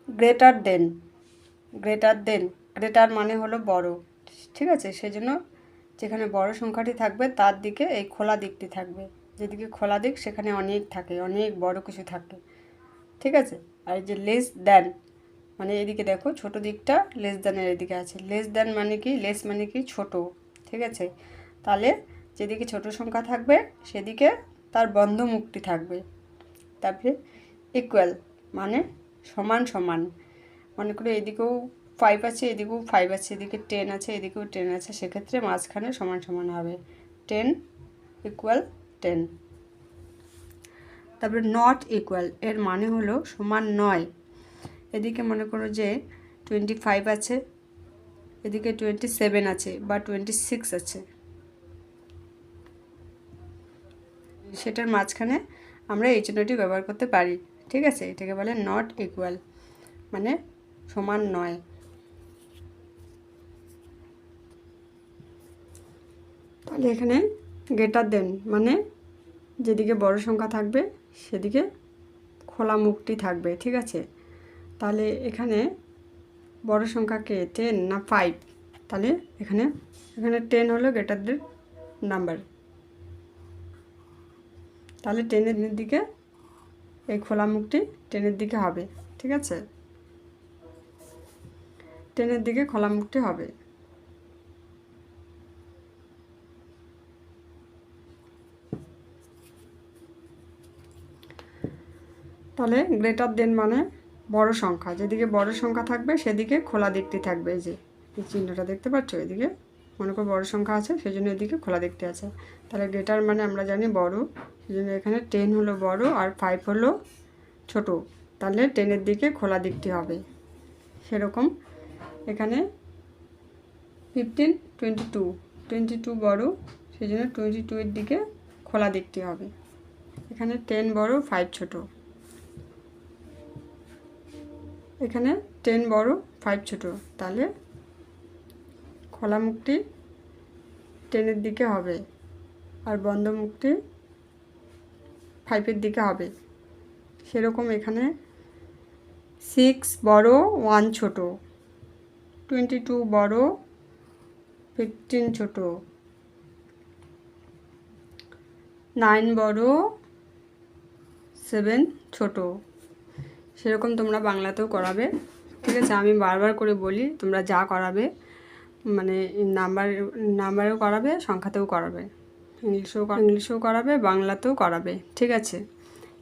Greater than, greater than, greater মানে হলো বড়, ঠিক আছে? সেজন্য যেখানে বড় সংখ্যাটি থাকবে তার দিকে এই খোলা দিকটি থাকবে, যেদিকে খোলা দিক সেখানে অনেক থাকে, অনেক বড় কিছু থাকে, ঠিক আছে? আর এই যে লেস দেন মানে এদিকে দেখো ছোট দিকটা লেস দেনের এদিকে আছে। লেস দেন মানে কি, লেস মানে কি ছোট, ঠিক আছে? তাহলে যেদিকে ছোট সংখ্যা থাকবে সেদিকে তার বন্ধ মুখটি থাকবে। তারপরে ইকুয়াল মানে সমান সমান, মনে করো এদিকেও 5 আছে, এদিকেও 5 আছে, এদিকে 10 আছে, এদিকেও 10 আছে, সেক্ষেত্রে মাঝখানে সমান সমান হবে 10 ইকুয়াল 10। তারপরে নট ইকুয়াল, এর মানে হলো সমান নয়। এদিকে মনে করো যে 25 আছে, এদিকে 27 আছে বা 26 আছে, সেটার মাঝখানে আমরা এই চিহ্নটি ব্যবহার করতে পারি, ঠিক আছে? এটাকে বলে নট ইকুয়াল, মানে সমান নয়। তাহলে এখানে গ্রেটার দেন মানে যেদিকে বড় সংখ্যা থাকবে সেদিকে খোলা মুখটি থাকবে, ঠিক আছে? তাহলে এখানে বড় সংখ্যা কে 10 না 5? তাহলে এখানে 10 হলো গ্রেটার দেন নাম্বার, তাহলে 10-এর দিকে এই খোলা মুখটি 10-এর দিকে হবে, ঠিক আছে? 10-এর দিকে খোলা মুখটি হবে। তাহলে গ্রেটার দেন মানে বড় সংখ্যা, যেদিকে বড় সংখ্যা থাকবে সেদিকে খোলা দিকটি থাকবে। এই যে এই চিহ্নটা দেখতে পাচ্ছ, এদিকে মনে করো বড় সংখ্যা আছে সেজন্য এদিকে খোলা দিকটি আছে। তাহলে গ্রেটার মানে আমরা জানি বড়, সেজন্য এখানে 10 হলো বড় আর 5 হলো ছোট, তাহলে 10-এর দিকে খোলা দিকটি হবে। সেরকম এখানে 15 22 বড়, সেজন্য 22-এর দিকে খোলা দিকটি হবে। এখানে 10 বড় 5 ছোট, এখানে 10 বড় 5 ছোট, তাহলে খোলা মুখটি 10-এর দিকে হবে আর বন্ধ মুখটি 5-এর দিকে হবে। সেরকম এখানে 6 বড় 1 ছোট, 22 বড় 15 ছোট, 9 বড় 7 ছোট। সেরকম তোমরা বাংলাতেও করাবে, ঠিক আছে? আমি বারবার করে বলি, তোমরা যা করাবে মানে নাম্বারেও করাবে, সংখ্যাতেও করাবে, ইংলিশেও করাবে, বাংলাতেও করাবে, ঠিক আছে?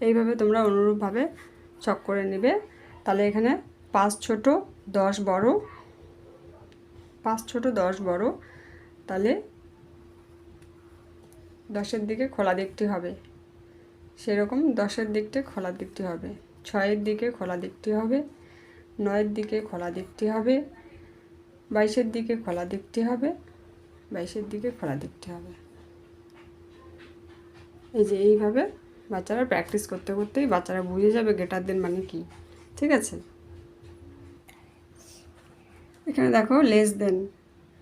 এইভাবে তোমরা অনুরূপভাবে চক করে নেবে। তাহলে এখানে 5 ছোট 10 বড়, 5 ছোট 10 বড়, তাহলে 10-এর দিকে খোলা দিকটি হবে। সেরকম 10-এর দিকটি খোলা দিকটি হবে, 6-এর দিকে খোলা দিকটি হবে, 9-এর দিকে খোলা দিকটি হবে, 22-এর দিকে খোলা দিকটি হবে, 22-এর দিকে খোলা দিকটি হবে। এই যে এইভাবে বাচ্চারা প্র্যাকটিস করতে করতেই বাচ্চারা বুঝে যাবে গ্রেটার দেন মানে কি, ঠিক আছে? এখানে দেখো লেস দেন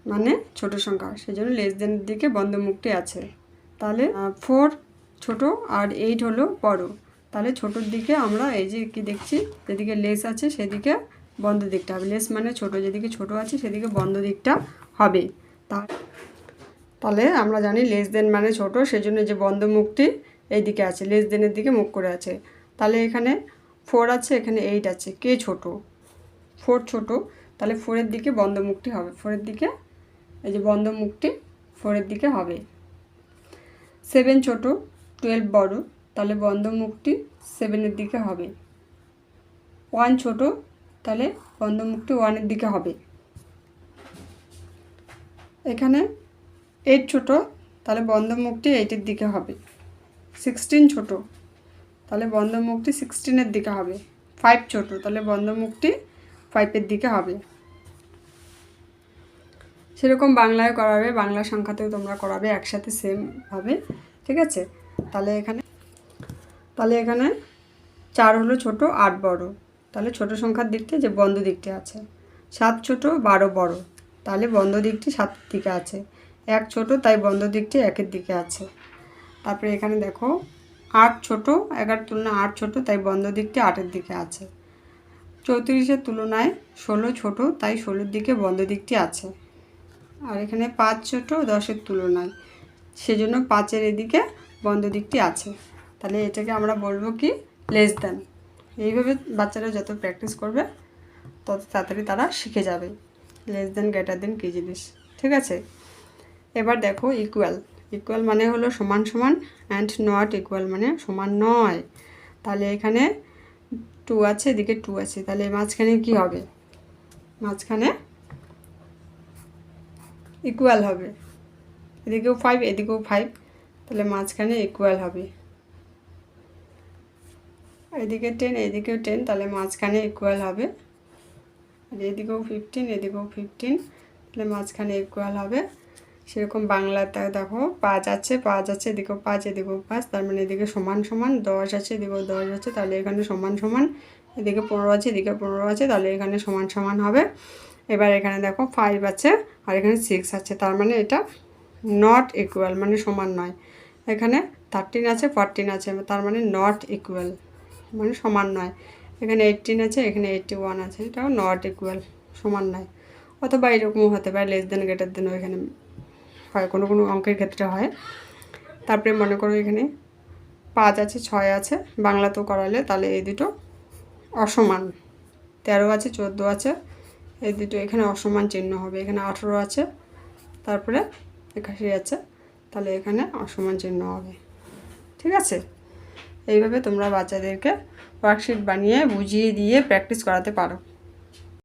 মানে ছোট সংখ্যা, সেই জন্য লেস দেনের দিকে বন্ধ মুখটি আছে। তাহলে 4 ছোট আর 8 হলো বড়, তাহলে ছোটোর দিকে আমরা এই যে কি দেখছি, যেদিকে লেস আছে সেদিকে বন্ধ দিকটা হবে। লেস মানে ছোট, যেদিকে ছোট আছে সেদিকে বন্ধ দিকটা হবে। তাহলে আমরা জানি লেস দেন মানে ছোট, সেজন্য যে বন্ধ মুখটি এই দিকে আছে, লেস দেনের দিকে মুখ করে আছে। তাহলে এখানে 4 আছে, এখানে 8 আছে, কে ছোট? 4 ছোট, তাহলে 4-এর দিকে বন্ধ মুখটি হবে, 4-এর দিকে এই যে বন্ধ মুখটি 4-এর দিকে হবে। 7 ছোট 12 বড়, তাহলে বন্ধ মুখটি 7-এর দিকে হবে। 1 ছোট, তাহলে বন্ধ মুখটি 1-এর দিকে হবে। এখানে 8 ছোট, তাহলে বন্ধ মুখটি 8-এর দিকে হবে। 16 ছোট, তাহলে বন্ধ মুখটি 16-এর দিকে হবে। 5 ছোট, তাহলে বন্ধ মুখটি 5-এর দিকে হবে। সেরকম বাংলায় করাবে, বাংলা সংখ্যাতেও তোমরা করাবে একসাথে সেমভাবে, ঠিক আছে? তাহলে এখানে 4 হলো ছোট 8 বড়, তাহলে ছোট সংখ্যার দিকটি যে বন্ধ দিকটি আছে। 7 ছোট 12 বড়, তাহলে বন্ধ দিকটি 7-এর দিকে আছে। 1 ছোট, তাই বন্ধ দিকটি 1-এর দিকে আছে। তারপরে এখানে দেখো 8 ছোট 11 তুলনা 8 ছোট, তাই বন্ধ দিকটি 8-এর দিকে আছে। 34-এর তুলনায় 16 ছোট, তাই 16-র দিকে বন্ধ দিকটি আছে। আর এখানে 5 ছোট 10-এর তুলনায়, সেজন্য 5-এর এদিকে বন্ধ দিকটি আছে। তাহলে এটাকে আমরা বলবো কি, লেস দ্যান। এইভাবে বাচ্চারা যত প্র্যাকটিস করবে তত তাড়াতাড়ি তারা শিখে যাবে লেস দ্যান গ্রেটার দ্যান কী জিনিস। ঠিক আছে, এবার দেখো ইকুয়াল। ইকুয়াল মানে হলো সমান সমান, অ্যান্ড নট ইকুয়াল মানে সমান নয়। তাহলে এখানে 2 আছে, এদিকে 2 আছে, তাহলে মাঝখানে কি হবে, মাঝখানে ইকুয়াল হবে। এদিকেও 5 এদিকেও 5, তাহলে মাঝখানে ইকুয়াল হবে। এদিকে 10 এদিকেও 10, তাহলে মাঝখানে ইকুয়াল হবে। আর এদিকেও 15 এদিকেও 15, তাহলে মাঝখানে ইকুয়াল হবে। সেরকম বাংলাতে দেখো 5 আছে, 5 আছে, এদিকেও 5 এদিকেও 5, তার মানে এদিকে সমান সমান। 10 আছে, এদিকেও 10 আছে, তাহলে এখানে সমান সমান। এদিকে 15 আছে, এদিকে 15 আছে, তাহলে এখানে সমান সমান হবে। এবার এখানে দেখো 5 আছে আর এখানে 6 আছে, তার মানে এটা নট ইকুয়াল মানে সমান নয়। এখানে 13 আছে 14 আছে, তার মানে নট ইকুয়াল মানে সমান নয়। এখানে 18 আছে, এখানে 81 আছে, এটাও নট ইকুয়াল সমান নয়। অথবা এরকমও হতে পারে লেস দেন গ্রেটার দেনও এখানে হয়, কোনো কোনো অঙ্কের ক্ষেত্রে হয়। তারপরে মনে করো এখানে 5 আছে 6 আছে, বাংলাতেও করালে তাহলে এই দুটো অসমান। 13 আছে 14 আছে, এই দুটো এখানে অসমান চিহ্ন হবে। এখানে 18 আছে, তারপরে 81 আছে, তাহলে এখানে অসমান চিহ্ন হবে। ঠিক আছে, এইভাবে তোমরা বাচ্চাদেরকে ওয়ার্কশিট বানিয়ে বুঝিয়ে দিয়ে প্র্যাকটিস করাতে পারো।